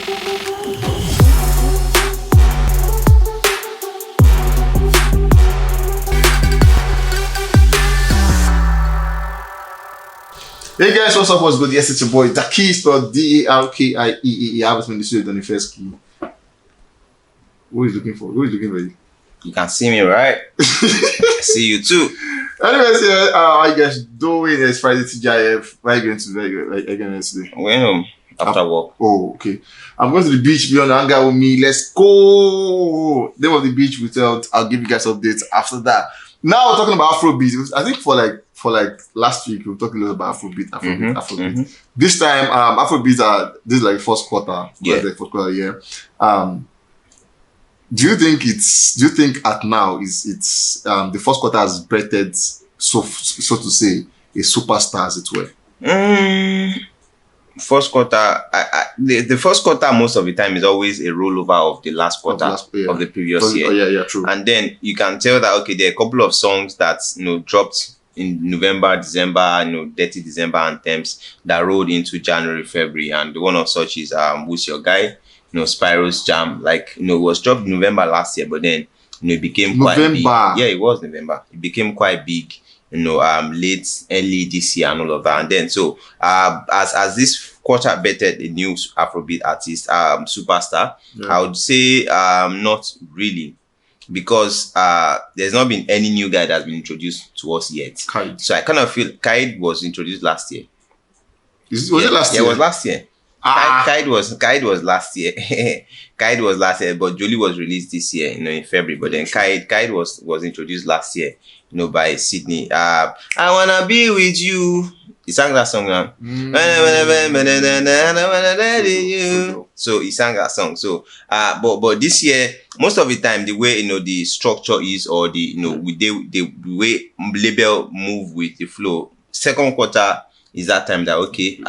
Hey guys, what's up? What's good? Yes, it's your boy Daki, spelled D-A-R-K-I-E-E. I haven't been the on the first key. Who is looking for? Who is looking for you? You can see me, right? I see you too. Anyways, how you guys doing? It's Friday TGIF. Where are you going to again today? I'm going home after work. Oh, okay. I'm going to the beach. Be on the hangout with me. Let's go. Name of the beach without. I'll give you guys updates after that. Now we're talking about Afrobeats. I think for last week we were talking a little about Afrobeat. This time, Afrobeats this is like first quarter. Yeah. The first quarter year. Do you think at now it's the first quarter has breathed so to say a superstar as it were? First quarter, the first quarter most of the time is always a rollover of the last quarter of the previous year. Yeah, true. And then you can tell that okay, there are a couple of songs that dropped in November, December, Dirty December anthems that rolled into January, February, and one of such is Who's Your Guy? Spyro's Jam, it was dropped in November last year, but then it became quite big. Yeah, it was November. It became quite big, early this year and all of that. And then so as this quarter bettered a new Afrobeat artist, superstar, I would say not really. Because there's not been any new guy that's been introduced to us yet. Khaidr. So I kind of feel Khaidr was introduced last year. Was it last year? Yeah, it was last year. Khaidr was last year. Khaidr was last year, but Jolie was released this year, in February. But then Khaidr was introduced last year, by Sydney. I wanna be with you. He sang that song now. So he sang that song. So but this year, most of the time, the way the structure is, or the the way label move with the flow. Second quarter is that time that okay,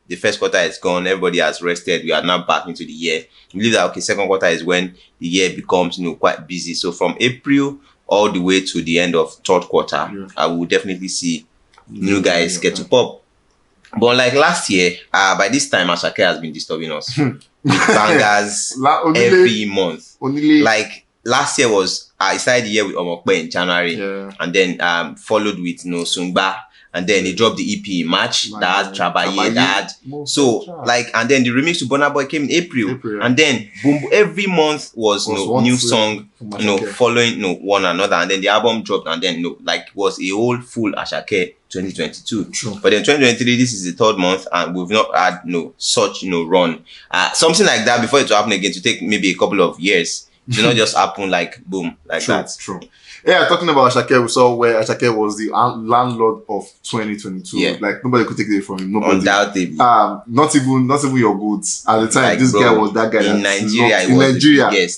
the first quarter is gone, everybody has rested, we are now back into the year. We believe that okay, second quarter is when the year becomes quite busy. So from April all the way to the end of third quarter, I will definitely see new guys get to pop. But like last year, by this time Ashake has been disturbing us with bangers every month. Like last year was I started the year with Omokpe in January, and then followed with Sungba. And then he dropped the EP in March. That had Trabaye, and then the remix to Burna Boy came in April. And then boom, every month was new song, following one another. And then the album dropped, and then was a whole full Ashake 2022. True. But then 2023, this is the third month, and we've not had such run. Something like that before it to happen again to take maybe a couple of years. It should not just happen like boom, like true, that. True. Yeah, talking about Ashake, we saw where Ashake was the landlord of 2022. Yeah. Like nobody could take it from him. Nobody. Undoubtedly. Not even your goods. At the time, this guy was that guy in Nigeria.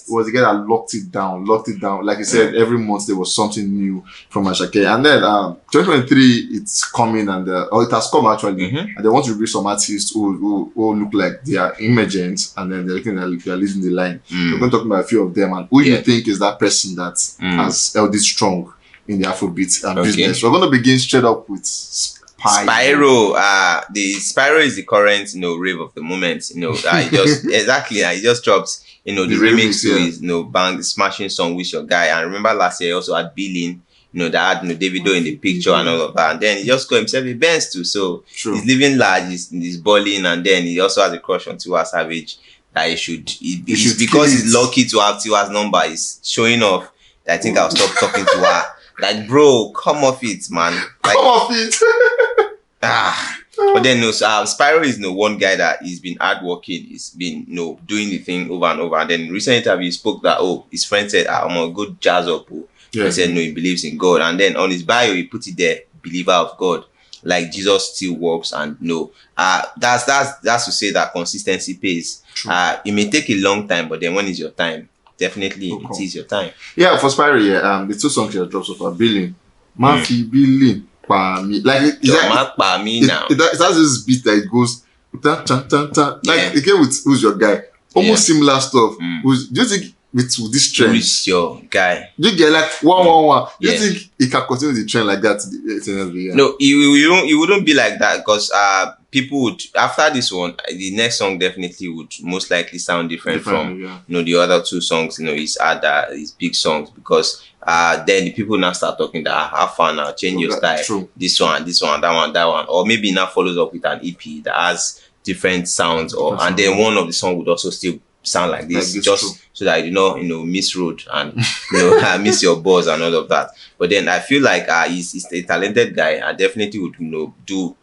Was the guy that locked it down. Like you said, every month there was something new from Ashake. And then 2023, it's coming, and it has come actually. And they want to bring some artists who look like they are emergent, and then they're looking like they are leading the line. We're going to talk about a few of them, and who you think is that person that has held this strong in the Afrobeat business. We're going to begin straight up with Spyro. The Spyro is the current rave of the moment. He just dropped the remix to his bang smashing song Wish Your Guy. And remember last year he also had Billing, that had Davido in the picture and all of that. And then he just got himself a Benz too. So he's living large, he's balling, and then he also has a crush on Tiwa Savage that he should because he's lucky to have Tiwa's number. He's showing off. I think I'll stop talking to her. Like, bro, come off it, man. Like, come off it. But then Spyro is one guy that he's been hardworking. He's been doing the thing over and over. And then in recent interview he spoke that his friend said I'm a good jazz up. He said he believes in God. And then on his bio he put it there, believer of God. Like Jesus still works, and that's to say that consistency pays. It may take a long time, but then when is your time? Definitely, it is your time. Yeah, for Spyro, the two songs he has dropped so far, Billing, Mafi Billing, Pa-mi. Like it has this beat that it goes like again with Who's Your Guy, almost similar stuff. Do you think with this trend? Who's Your Guy? Do you get like 111? Do you think it can continue the trend like that? No, it wouldn't be like that because people would, after this one, the next song definitely would most likely sound different from the other two songs. His big songs, because then the people now start talking that have fun now, change your style. True. This one, that one, or maybe now follows up with an EP that has different sounds, and then one of the song would also still sound like this, just so that miss road and miss your buzz and all of that. But then I feel like he's a talented guy. I definitely would do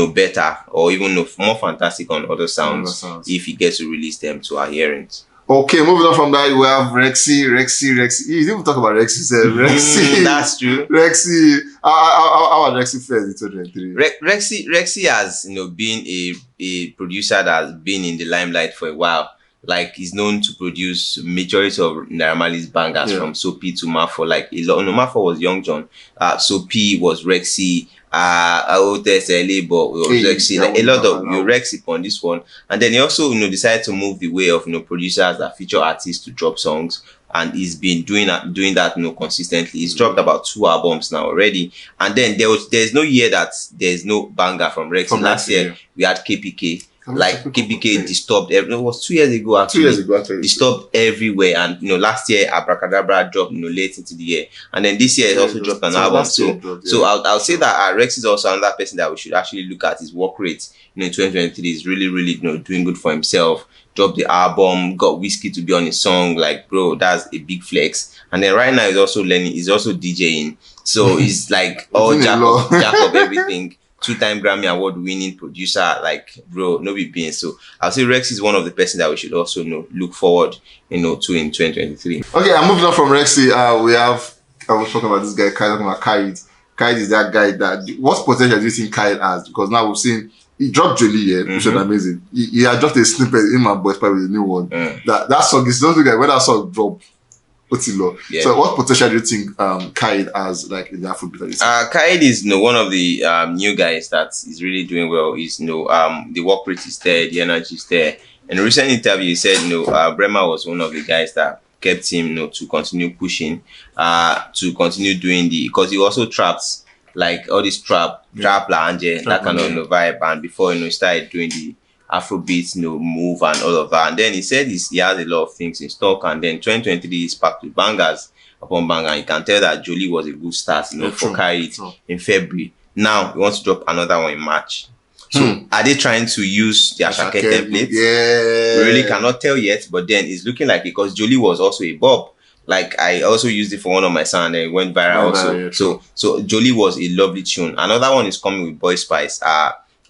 better, or even more fantastic on other sounds if he gets to release them to our hearings. Okay, moving on from that, we have Rexxie. You didn't talk about Rexxie. Rexxie. That's true. Rexxie. How was Rexxie first in 2023? Rexxie has been a producer that has been in the limelight for a while. Like, he's known to produce majority of Naira Marley's bangers, from Soapy to Mafo. Like, Mafo was Young John. Soapy was Rexxie. Rexxie. Like, a lot of Rexxie on this one. And then he also decided to move the way of producers that feature artists to drop songs. And he's been doing that consistently. He's dropped about 2 albums now already. And then there's no year that there's no banger from Rexxie. Last year we had KPK. Like, KPK disturbed it was 2 years ago actually. 2 years ago actually. Disturbed everywhere. And last year Abracadabra dropped late into the year. And then this year it also dropped an album. So I'll say that Rex is also another person that we should actually look at his work rate. In 2023 is really, really doing good for himself. Dropped the album, got Whiskey to be on his song. Like, bro, that's a big flex. And then right now he's also learning, he's also DJing. So he's like all jack of everything. 2-time Grammy Award winning producer, like, bro, no be being. So I'll say Rex is one of the person that we should also look forward to in 2023. Okay, I'm moving on from Rexxie. I was talking about this guy, Khaidr. Khaidr is that guy that, what potential do you think Khaidr has? Because now we've seen he dropped Jolie, which is amazing. He had dropped a snippet in my boy's part with a new one. That song is not the guy when that song dropped. Yeah. So what potential do you think Khaidr has, like, in the Afrobeat? Khaidr is one of the new guys that is really doing well. Is the work rate is there, the energy is there. In a recent interview, he said Bremer was one of the guys that kept him to continue pushing, to continue doing because he also traps, like, all this trap lanje, that kind of vibe, and before he started doing the Afrobeats, move and all of that. And then he said he has a lot of things in stock, and then 2023 is packed with bangers upon banger. You can tell that Jolie was a good start, for Khaidr in February. Now he wants to drop another one in March. So are they trying to use the Ashake template? Yeah. We really cannot tell yet, but then it's looking like it, because Jolie was also a bob. Like, I also used it for one of my songs and it went viral also. So Jolie was a lovely tune. Another one is coming with Boy Spyce.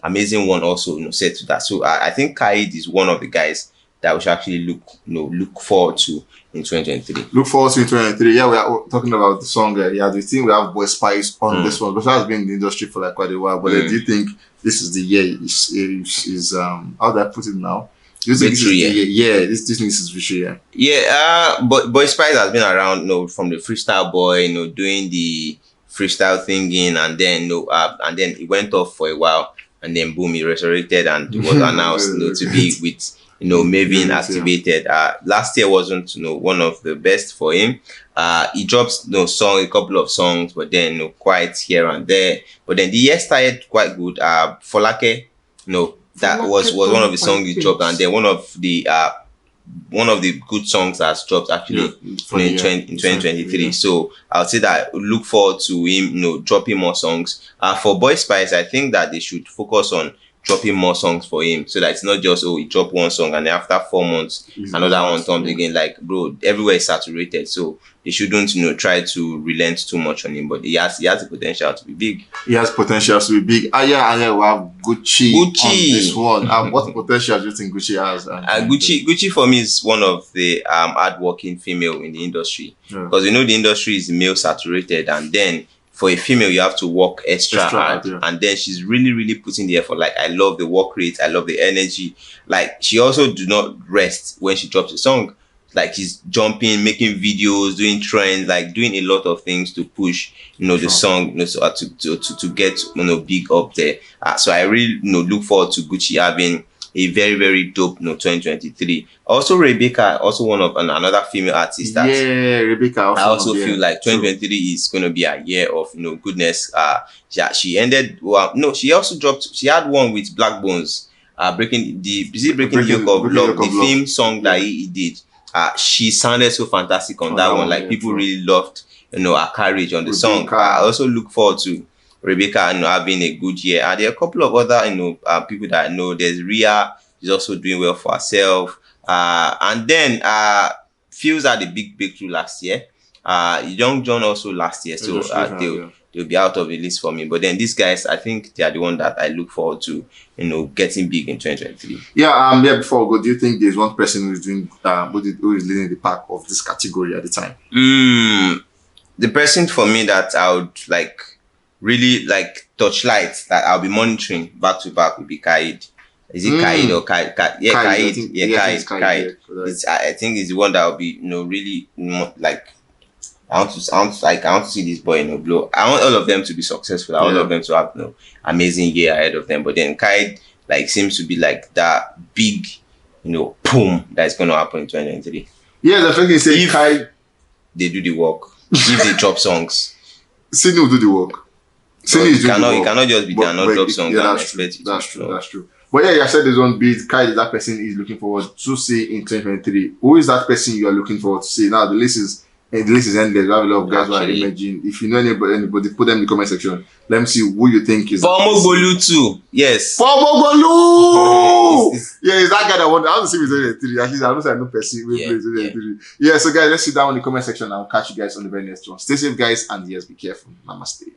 Amazing one also, set to that. So I think Khaidr is one of the guys that we should actually look forward to in 2023. Look forward to in 2023. Yeah, we are talking about the song. We think we have Boy Spyce on this one, because has been in the industry for like quite a while. But do you think this is the year? Is how do I put it now? Do you think this is the year? Yeah, this is Victory year. Yeah, but Boy Spyce has been around, from the freestyle boy, doing the freestyle thinking, and then he went off for a while. And then boom, he resurrected and was announced to be with Maven activated. Last year wasn't one of the best for him. He dropped a couple of songs, but then quite here and there. But then the year started quite good. Folake, that was one of the songs he dropped, and then one of the good songs that's dropped actually in 2023. So I'll say that look forward to him, dropping more songs. For Boy Spyce, I think that they should focus on dropping more songs for him, so that it's not just he dropped one song and then after 4 months another one comes again. Like, bro, everywhere is saturated, so they shouldn't try to relent too much on him. But he has the potential to be big. He has potential to be big. We have Guchi on this one. What potential do you think Guchi has? Guchi for me is one of the hardworking female in the industry, because the industry is male saturated, and then for a female, you have to work extra hard. And then she's really, really putting the effort. Like, I love the work rate. I love the energy. Like, she also do not rest when she drops a song. Like, she's jumping, making videos, doing trends, like doing a lot of things to push, the song, to get, big up there. So I really, look forward to Guchi having a very, very dope 2023. Also, Rebecca, also one of another female artist that Rebecca. I also feel like 2023 is going to be a year of goodness. She ended she also dropped. She had one with Black Bones, breaking the yoke of love, the theme song that he did. She sounded so fantastic on that one. Like people really loved her courage on the song. I also look forward to Rebecca having a good year. And there are a couple of other people that I know. There's Rhea, she's also doing well for herself. And then Fields had a big breakthrough last year. Young John also last year, so they'll be out of the list for me. But then these guys, I think they are the one that I look forward to, getting big in 2023. Yeah. Before we go, do you think there's one person who is doing who is leading the pack of this category at the time? The person for me that I would really touchlight that I'll be monitoring back to back would be Khaidr. Is it Khaidr or Khaidr? Yeah, Khaidr. Khaidr. I think it's the one that will be really I want to see this boy blow. I want all of them to be successful. I want all of them to have amazing year ahead of them. But then Khaidr seems to be that big boom that's going to happen in 2023. Yeah, that's what you say. If Khaidr, they do the work. If they drop songs, Sydney will do the work. It cannot just be there and not drop songs. That's true. But yeah, I said there's one beat. Khaidr, that person is looking forward to see in 2023. Who is that person you are looking forward to see? Now the list is endless. We have a lot of guys who are emerging. If you know anybody, put them in the comment section. Let me see who you think is. Pomogolu too. Yes. Pomogolu. Yeah, it's that guy that I want to see with 2023. At least I don't say I know person who plays 2023. Yeah, so guys, let's sit down in the comment section and I'll catch you guys on the very next one. Stay safe, guys, and yes, be careful. Namaste.